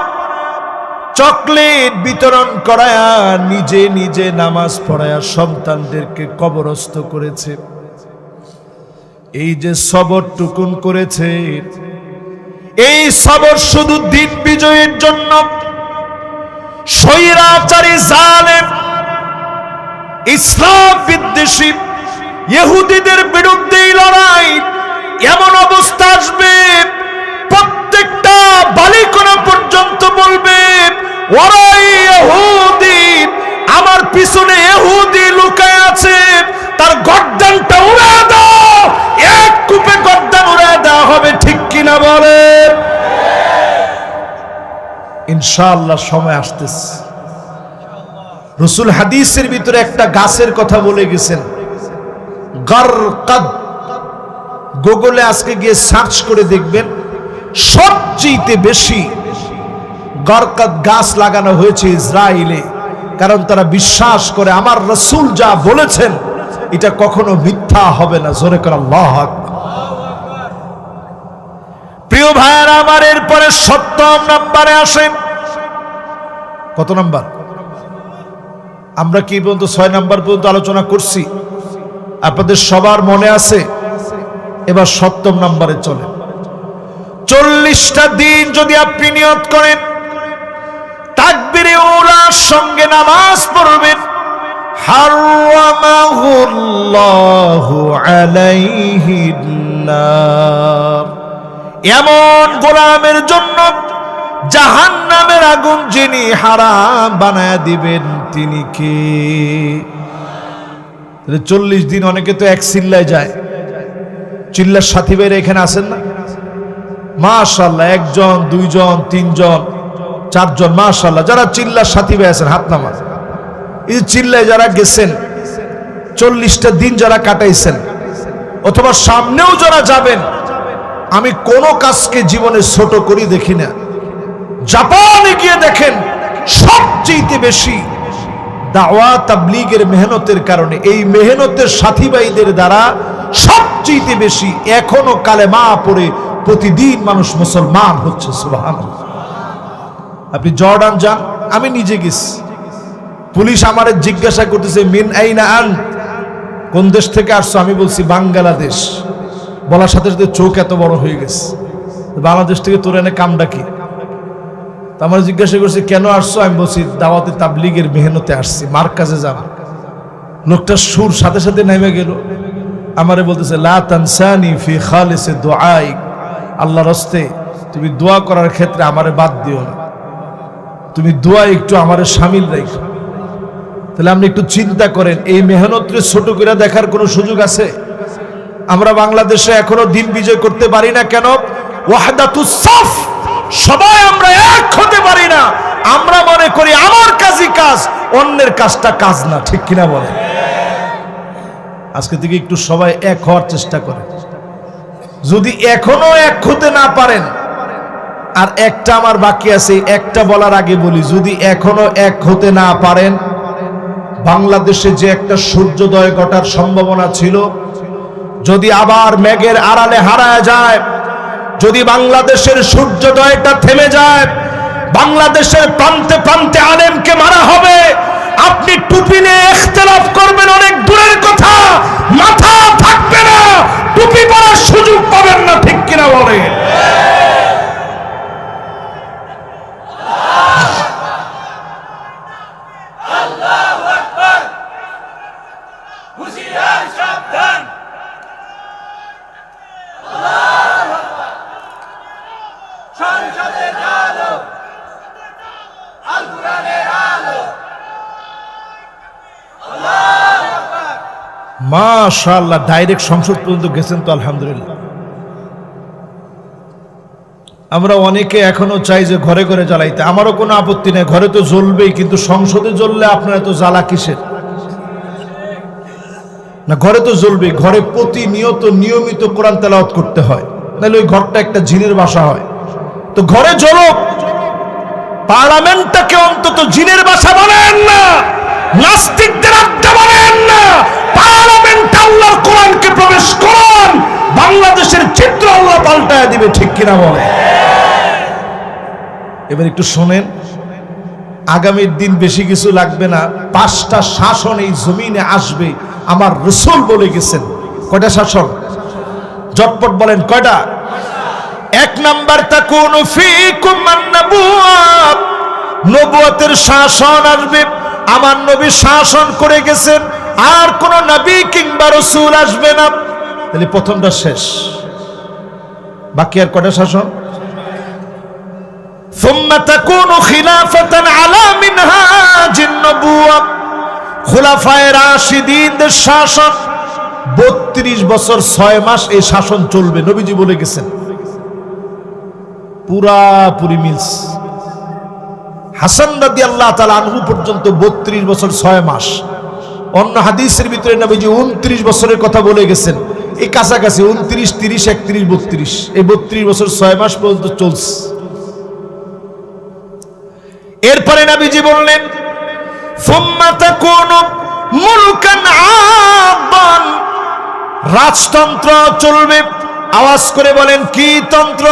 চকলেট বিতরণ করায়া, নিজে নিজে নামাজ পড়ায়া সন্তানদেরকে কবরস্থ করেছে। এই যে সবর টুকুন করেছে, এই সবর শুধু দিন বিজয়ের জন্য। স্বৈরাচারী জালেম ইসলাম বিদ্বেষী ইহুদিদের বিরুদ্ধে লড়াই, এমন অবস্থা আসবে প্রত্যেকটা বালিকণা পর্যন্ত বলবে, ওরাই ইহুদি, আমার পিছনে ইহুদি লুকায় আছে, তার গর্দানটা উড়ায় দাও। এক কূপে গর্দান উড়ায় দেওয়া হবে, ঠিক কিনা বলে? ইনশাআল্লাহ সময় আসতেছে। রাসূল হাদিসের ভিতরে একটা গাছের কথা বলে গেছেন, গারকাদ। গুগলে আজকে গিয়ে সার্চ করে দেখবেন, সবচেয়ে বেশি গারকাদ গাছ লাগানো হয়েছে ইসরায়েলে। কারণ তারা বিশ্বাস করে আমার রাসূল যা বলেছেন এটা কখনো মিথ্যা হবে না। জোরে করে আল্লাহু আকবার। প্রিয় ভাইরা আমার, এরপরে 7ম নম্বরে আসেন। কত নাম্বার? আমরা কি পর্যন্ত 6 নাম্বার পর্যন্ত আলোচনা করছি, আপনাদের সবার মনে আছে? এবার 7ম নম্বরে চলে। 40টা দিন যদি আপনি নিয়ত করেন, তাকবীরে উলার সঙ্গে নামাজ পড়বেন, হারামাহুল্লাহু আলাইহিন নার, এমন গোলামের জন্য জাহান্নামের আগুন যিনি হারাম বানায়া দিবেন তিনি কে? 40 দিন। অনেকে তো এক চিল্লায় যায়। চিল্লার সাথী ভাইরা এখানে আছেন না? মাশাআল্লাহ, 1 জন 2 জন 3 জন 4 জন, মাশাআল্লাহ। যারা চিল্লার সাথী ভাই আছেন হাত নামান। এই চিল্লায় যারা গেছেন, 40টা দিন যারা কাটাইছেন, অথবা সামনেও যারা যাবেন, আমি কোনো কাজকে জীবনে ছোট করি দেখি না। জাপানে গিয়ে দেখেন, সবচেয়ে বেশি দাওয়া তাবলীগের মেহনতের কারণে, এই মেহনতের সাথী ভাইদের দ্বারা সবচেয়ে বেশি এখনো কালেমা পড়ে প্রতিদিন মানুষ মুসলমান হচ্ছে। সুবহানাল্লাহ। আপনি জর্ডান যান, আমি নিজে গেছি। পুলিশ আমারে জিজ্ঞাসা করতেছে, মিন আইনা আন, কোন দেশ থেকে আসছো? আমি বলছি বাংলাদেশ। বলার সাথে সাথে চোখ এত বড় হয়ে গেছে, বাংলাদেশ থেকে তোর এনে কামটা কি? আমার জিজ্ঞাসা করছি কেন আসছো? আমি বলছি দাওয়াতে তাবলীগের মেহনতে আসছি, মার্কাজে যাব। লোকটার সুর সাথে সাথে নেমে গেল। আমারে বলতেছে, লা তানসানি ফি খালিসি দুআইক, আল্লাহর রাস্তে তুমি দোয়া করার ক্ষেত্রে আমারে বাদ দিও না, তুমি দোয়া একটু আমারে শামিল রাখো। তাহলে আপনি একটু চিন্তা করেন, এই মেহনতকে ছোট করে দেখার কোনো সুযোগ আছে? আমরা বাংলাদেশে এখনো দিন বিজয় করতে পারি না কেন? ওয়াহদাতুস সাফ, সবাই আমরা এক হতে পারি না। আমরা মনে করি আমার কাজই কাজ, অন্যের কাজটা কাজ না, ঠিক কিনা বলেন? আজকে থেকে একটু সবাই এক হওয়ার চেষ্টা করেন। যদি এখনো এক হতে না পারেন, আর একটা আমার বাকি আছে, একটা বলার আগে বলি, যদি এখনো এক হতে না পারেন, বাংলাদেশে যে একটা সূর্যোদয় ঘটার সম্ভাবনা ছিল, যদি আবার মেঘের আড়ালে হারায় যায়, যদি বাংলাদেশের সূর্যোদয়টা থেমে যায়, বাংলাদেশের প্রান্তে প্রান্তে আলেমকে মারা হবে, আপনি টুপি নিয়ে ইখতিলাফ করবেন অনেক দূরের কথা, মাথা থাকবে না, টুপি পরার সুযোগ পাবেন না, ঠিক কিনা বলে? মাশাআল্লাহ, ডাইরেক্ট সংসদ পর্যন্ত গেছেন তো, আলহামদুলিল্লাহ। আমরা অনেকে এখনো চাই যে ঘরে ঘরে জ্বালাইতে, আমারও কোনো আপত্তি নেই, ঘরে তো জ্বলবেই, কিন্তু সংসদে জ্বললে আপনারা তো জ্বালা কিসের না? ঘরে তো জ্বলবেই, ঘরে প্রতিনিয়ত নিয়মিত কোরআন তেলাওয়াত করতে হয়, নাহলে ওই ঘরটা একটা জিনের বাসা হয়। তো ঘরে জ্বলুক, পার্লামেন্টটাকে অন্তত জিনের বাসা বানায়েন না, নাস্তিকদের আড্ডা বানায়েন না, পার্লামেন্ট আল্লাহর কোরআনকে প্রবেশ করুন, বাংলাদেশের চিত্র আল্লাহ পাল্টায় দিবে, ঠিক কিনা বলে? এবার একটু শোনেন, আগামীর দিন বেশি কিছু লাগবে না, 5টা শাসন এই জমিনে আসবে, আমার রাসূল বলে গেছেন। কয়টা শাসন? ঝটপট বলেন, কয়টা? 1 নাম্বার, তাকুনু ফীকুম আন-নবুওয়াত, নবুয়তের শাসন আসবে, আমার নবী শাসন করে গেছেন, আর কোন নবী কিংবা রাসূল আসবে না। তাহলে প্রথমটা শেষ, বাকি আর কয়টা শাসন? সুম্মা তাকুনু খিলাফাতান আলা মিনহাজিন নবুওয়া, খুলাফায়ে রাশিদিনদের শাসন, 32 বছর 6 মাস এই শাসন চলবে, নবীজি বলে গেছেন, পুরাপুরি মিলস। হাসান রাদিয়াল্লাহু তাআলা আনহু পর্যন্ত 32 বছর 6 মাস। অন্য হাদিসের ভিতরে নবীজি 29 বছরের কথা বলে গেছেন, এই কাছাকাছি 29, 30, 31, 32, এই 32 বছর 6 মাস পর্যন্ত চলছে। এরপরে নবীজি বললেন, সুম্মা তাকুনু মুলকান আদান, রাজতন্ত্র চলবে। আওয়াজ করে বলেন, কি তন্ত্র?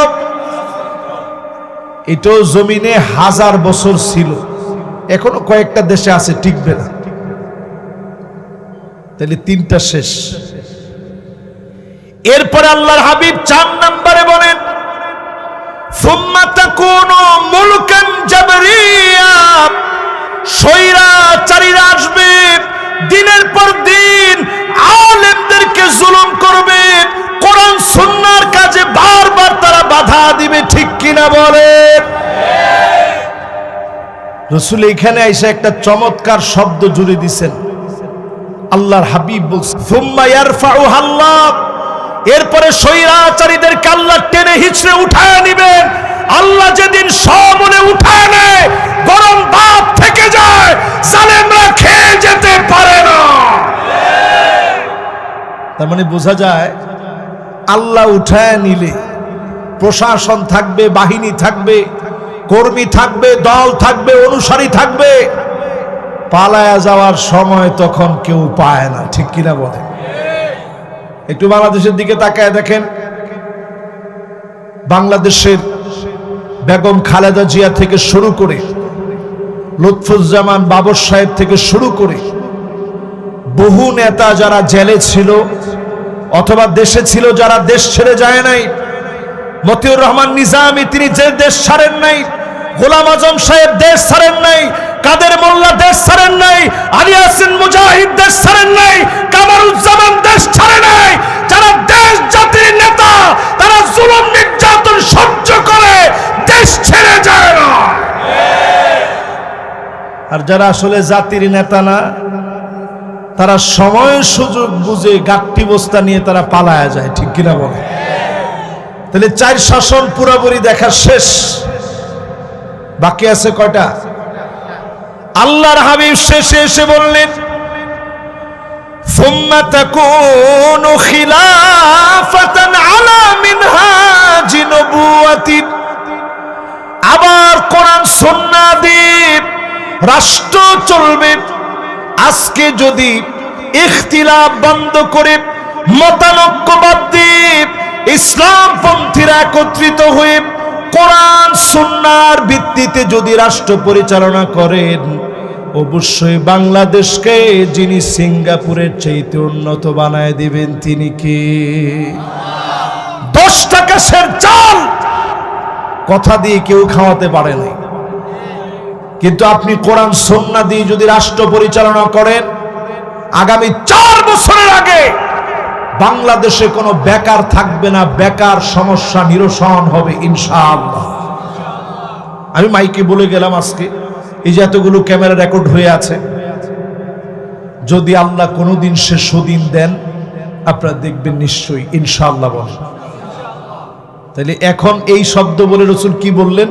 এটাও জমিনে 1000 বছর ছিল, এখনো কয়েকটা দেশে আছে, টিকবে না। তাহলে 3টা শেষ। এরপরে আল্লাহর হাবিব 4 নম্বরে বলেন, সুম্মা তাকুনু মুলকান জাবরিয়া, স্বৈরাচারীরা আসবে, দিনের পর দিন আলেমদেরকে জুলুম করবে, কোরআন সুন্নাহর কাজে বারবার তারা বাধা দিবে, ঠিক কিনা বলে? রাসূল এখানে এসে একটা চমৎকার শব্দ জুড়ে দিয়েছেন। আল্লাহর হাবিব বলছেন, সুম্মা ইয়ারফাউহা আল্লাহ, এরপরে স্বৈরাচারীদেরকে আল্লাহ টেনে হিচড়ে উঠায় নেবেন। আল্লাহ যেদিন সবলে উঠায় নেয়, গরম ভাত থেকে যায়, জালেমরা খেয়ে যেতে পারে না। তার মানে বোঝা যায়, আল্লাহ উঠায় নিলে প্রশাসন থাকবে, বাহিনী থাকবে, কর্মী থাকবে, দল থাকবে, অনুসারী থাকবে, পালায়া যাওয়ার সময় তখন কেউ পায় না, ঠিক কিনা বলে? একটু বাংলাদেশের দিকে তাকায় দেখেন, বাংলাদেশের বেগম খালেদা জিয়া থেকে শুরু করে, লুৎফুজ্জামান বাবর সাহেব থেকে শুরু করে, বহু নেতা যারা জেলে ছিল অথবা দেশে ছিল, যারা দেশ ছেড়ে যায় নাই, মতিউর রহমান নিজামী তিনি যে দেশ ছাড়েন নাই, গোলাম আজম সাহেব দেশ ছাড়েন নাই, কাদের মোল্লা দেশ ছাড়েন নাই, আলী হাসান মুজাহিদ দেশ ছাড়েন নাই, কামারুজ্জামান দেশ ছাড়ে নাই, যারা দেশ জাতির নেতা, তারা জুলুম নির্যাতন সহ্য করে দেশ ছেড়ে যায় না। আর যারা আসলে জাতির নেতা না, তারা সময় সুযোগ বুঝে গাট্টি বস্তা নিয়ে তারা পালায়া যায়, ঠিক কিনা বলে? তাহলে 4 শাসন পুরোপুরি দেখা শেষ, বাকি আছে কয়টা? আল্লাহর হাবিব শেষে এসে বললেন, সুম্মা তাকুনু খিলাফাতান আলা মিনহাজি নবুওয়াতি, রাষ্ট্র চলবে। আজকে যদি ইখতিলাফ বন্ধ করে মতানৈক্য বাদ দিয়ে ইসলামপন্থীরা একত্রিত হয়ে কোরআন সুন্নাহর ভিত্তিতে যদি রাষ্ট্র পরিচালনা করেন, অবশ্যই বাংলাদেশকে যিনি সিঙ্গাপুরের চাইতে উন্নত বানায় দিবেন তিনি কে? 10 টাকা সের চাল কথা দিয়ে কেউ খাওয়াতে পারে না, কিন্তু আপনি কোরআন সুন্নাহ দিয়ে যদি রাষ্ট্র পরিচালনা করেন, আগামী 4 বছরের আগে বাংলাদেশে কোনো বেকার থাকবে না, বেকার সমস্যা নিরসন হবে ইনশাআল্লাহ। আমি মাইকে বলে গেলাম আজকে, এই যে এতগুলো ক্যামেরা রেকর্ড হয়ে আছে, যদি আল্লাহ কোনোদিন সে সুদিন দেন আপনারা দেখবেন নিশ্চয়ই ইনশাআল্লাহ বলেন। তাহলে এখন এই শব্দ বলে রাসূল কি বললেন?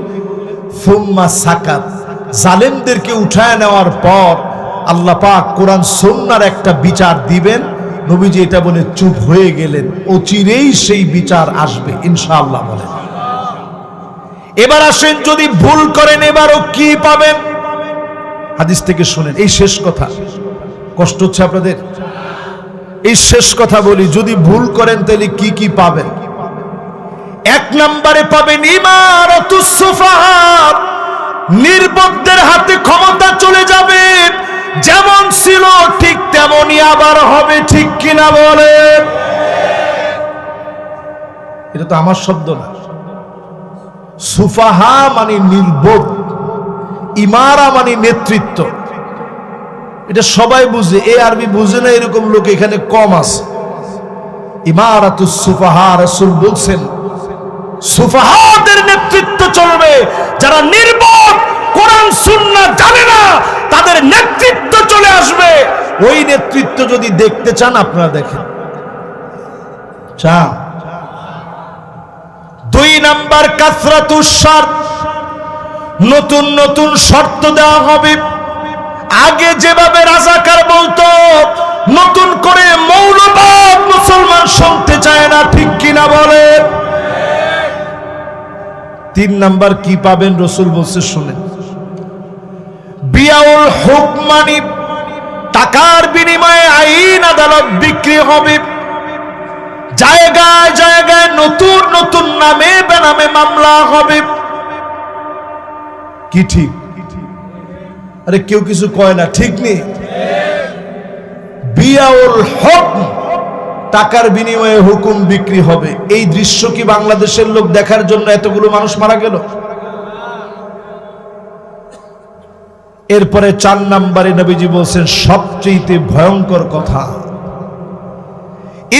ফুম্মা সাকাত, জালেমদেরকে উঠায় নেওয়ার পর আল্লাহ পাক কোরআন সুন্নাহর একটা বিচার দিবেন। নবীজি এটা বলে চুপ হয়ে গেলেন, অচিরেই সেই বিচার আসবে ইনশাআল্লাহ বলেন। এবার আসেন, যদি ভুল করেন এবারও কি পাবেন? হাদিস থেকে শুনেন, এই শেষ কথা। কষ্ট হচ্ছে আপনাদের? এই শেষ কথা বলি, যদি ভুল করেন তাহলে কি কি পাবেন? 1 নম্বরে পাবেন ইমারাতুস সুফাহা, নির্বোধদের হাতে ক্ষমতা চলে যাবে, যেমন ছিল ঠিক তেমনই আবার হবে, ঠিক কিনা বলেন? এটা তো আমার শব্দ না। সুফাহা মানে নির্বোধ, ইমারা মানে নেতৃত্ব। এটা সবাই বুঝে, এই আরবি বুঝে না এরকম লোক এখানে কম আছে। ইমারাতুস সুফাহা, রাসূল বলছেন সুফাহাদের নেতৃত্ব চলবে, যারা নির্বোধ, কোরআন সুন্নাহ জানে না, তাদের নেতৃত্ব চলে আসবে। ওই নেতৃত্ব যদি দেখতে চান আপনারা দেখেন। চান? 2 নাম্বার কাসরাতুস শর্ত, নতুন নতুন শর্ত দেওয়া হবে। আগে যেভাবে রাজাকার বলতো, নতুন করে মৌলবাদ মুসলমান শুনতে চায় না, ঠিক কিনা বলেন? 3 নাম্বার কি পাবেন রাসূল বলছে শুনেন, বিয়াউল হুকম মানে টাকার বিনিময়ে আইন আদালত বিক্রি হবে। জায়গায় জায়গায় নতুন নতুন নামে বেনামে মামলা হবে। কি ঠিক? আরে কেউ কিছু কয় না, ঠিক নেই? বিয়াউল হুকম, টাকার বিনিময়ে হুকুম বিক্রি হবে। এই দৃশ্য কি বাংলাদেশের লোক দেখার জন্য এতগুলো মানুষ মারা গেল? এরপরে 4 নম্বরে নবীজি বলছেন সবচেয়ে ভয়ঙ্কর কথা,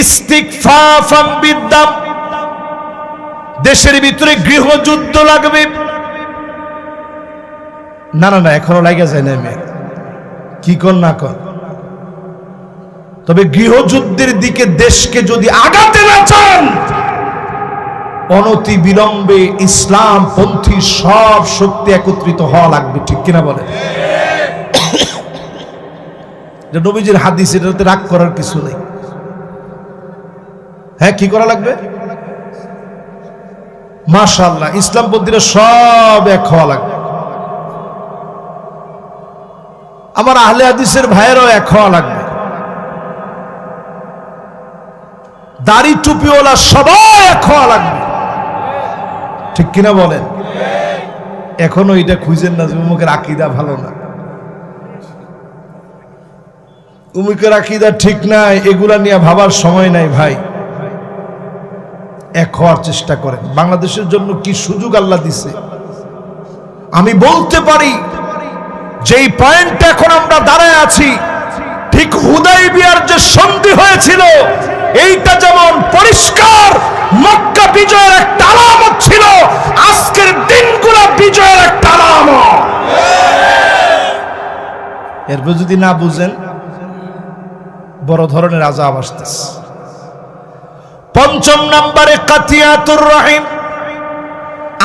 ইস্তিগফাফাম বিদ্দাম, দেশের ভিতরে গৃহযুদ্ধ লাগবে। না না না, এখনো লাগে যায় না, কি কর না কর, তবে গৃহযুদ্ধের দিকে দেশকে যদি আগাতে না চান, অনতি বিলম্বে ইসলাম পন্থী সব শক্তি একত্রিত হওয়া লাগবে, ঠিক কিনা বলে? নবীজির হাদিস, এটাতে রাগ করার কিছু নেই। হ্যাঁ, কি করা লাগবে? মাশাআল্লাহ, ইসলামপন্থীরা সব এক হওয়া লাগবে। আমার আহলে হাদিসের ভাইয়েরাও এক হওয়া লাগবে। দাড়ি টুপিওয়ালা সবাই এক হওয়া লাগবে, ঠিক কিনা বলেন? এখনো এটা খুঁজেন না যে উমুকের আকীদা ভালো না, উমুকের আকীদা ঠিক নাই, এগুলা নিয়ে ভাবার সময় নাই ভাই। এক হওয়ার চেষ্টা করেন। বাংলাদেশের জন্য কি সুযোগ আল্লাহ দিছে। আমি বলতে পারি যেই পয়েন্টে এখন আমরা দাঁড়ায় আছি, ঠিক হুদাইবিয়ার যে সন্ধি হয়েছিল, এইটা যেমন পরিষ্কার মক্কা বিজয়ের একটা আলামত ছিল, আজকের দিনগুলো বিজয়ের একটা আলামত। এরপর যদি না বুঝেন, বড় ধরনের আযাব আসতেছে। 5 নম্বরে কাতিয়াতুর রহিম,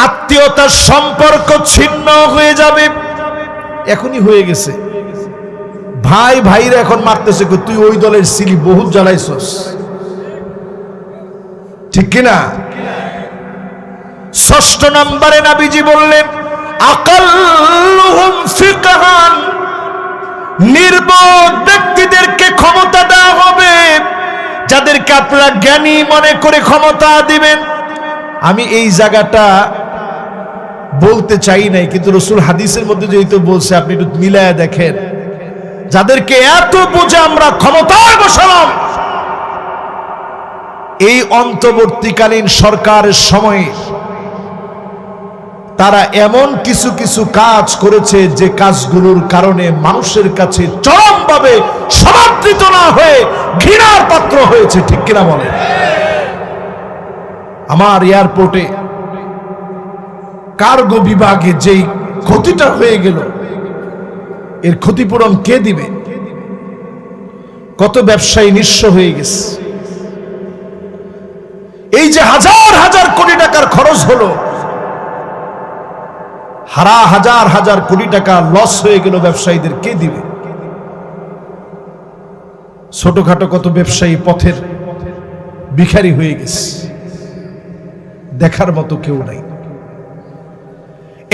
আত্মীয়তার সম্পর্ক ছিন্ন হয়ে যাবে। এখনই হয়ে গেছে, ভাই ভাইরা এখন মারতেছে, তুই ওই দলের ছিলি, বহুত জ্বালাইছস, ঠিক কিনা? 6 নম্বরে নবীজি বললেন আকাল্লুহুম ফিকহান, নির্বোধ ব্যক্তিদেরকে ক্ষমতা দেওয়া হবে, যাদেরকে আপনারা জ্ঞানী মনে করে ক্ষমতা দিবেন। আমি এই জায়গাটা বলতে চাই নাই, কিন্তু রাসূল হাদিসের মধ্যে যেহেতু বলছে, আপনি একটু মিলায়া দেখেন, যাদেরকে এত বুঝে আমরা ক্ষমতায় বসালাম, এই অন্তর্বর্তীকালীন সরকারের সময়ে তারা এমন কিছু কিছু কাজ করেছে যে কাজগুলোর কারণে মানুষের কাছে চরমভাবে সমাদৃত না হয়ে ঘৃণার পাত্র হয়েছে। ঠিক কিনা বলে? আমার এয়ারপোর্টে কার্গো বিভাগে যেই ক্ষতিটা হয়ে গেল, এর ক্ষতিপূরণ কে দিবে? কত ব্যবসায়ী নিঃস্ব হয়ে গেছে। এই যে হাজার হাজার কোটি টাকার খরচ হলো, হাজার হাজার কোটি টাকা লস হয়ে গেল, ব্যবসায়ীদের কে দিবে? ছোটখাটো কত ব্যবসায়ী পথের ভিখারি হয়ে গেছে, দেখার মতো কেউ নাই।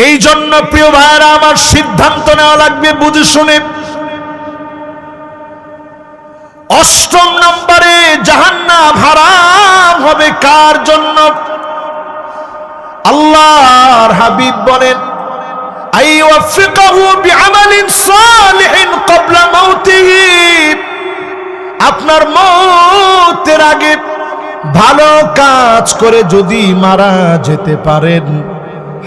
এই জন্য প্রিয় ভাইরা আমার, সিদ্ধান্ত নেওয়া লাগবে বুঝে শুনে। 8 নম্বরে জাহান্নাম হারাম হবে কার জন্য? আল্লাহর হাবিব বলেন, আইওয়াফিকাহু বিআমালিন সালিহিন ক্বাবলা মাউতিহি, আপনার মওতের আগে ভালো কাজ করে যদি মারা যেতে পারেন,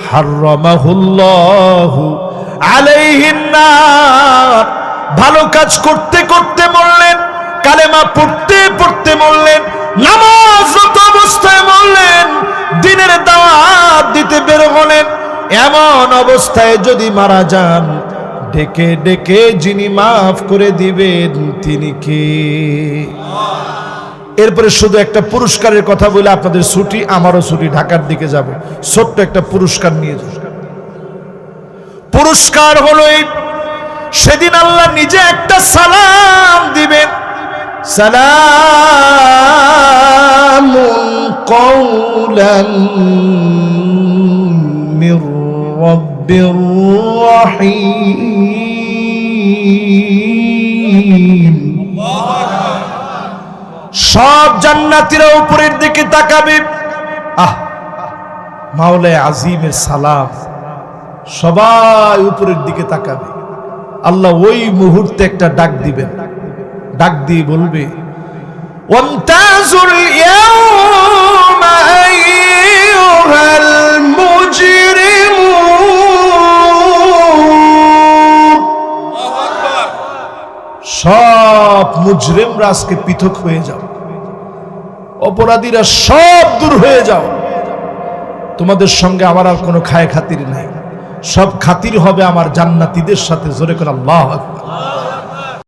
হারামাহুল্লাহু আলাইহিন নার, ভালো কাজ করতে করতে মরলেন, কালেমা পড়তে পড়তে মরলেন, নামাজরত অবস্থায় মরলেন, দ্বীনের দাওয়াত দিতে বের হলেন, এমন অবস্থায় যদি মারা যান, ডেকে ডেকে যিনি মাফ করে দিবেন তিনি কে? এরপরে শুধু একটা পুরস্কারের কথা বলে আপনাদের ছুটি, আমারও ছুটি, ঢাকার দিকে যাব, ছোট্ট একটা পুরস্কার নিয়ে যাব। পুরস্কার হলো এই, সেদিন আল্লাহ নিজে একটা সালাম দিবেন, সালামুন কওলান মির রাব্বির রহিম। সব জান্নাতীরা উপরের দিকে তাকাবে, আহ, মাওলায়ে আজিমের সালাম, সবাই উপরের দিকে তাকাবে। আল্লাহ ওই মুহূর্তে একটা ডাক দিবেন, ডাক দিয়ে বলবে, ওয়ামতাজুল ইয়াওমা আইয়ুহাল মুজরিমুন। সব মুজরিমরা আজকে পৃথক হয়ে যাও, অপরাধীরা সব দূর হয়ে যাও, তোমাদের সঙ্গে আমার আর কোনো খায় খাতির নাই, সব খাতির হবে আমার জান্নাতীদের সাথে। জোরে করে আল্লাহু আকবার।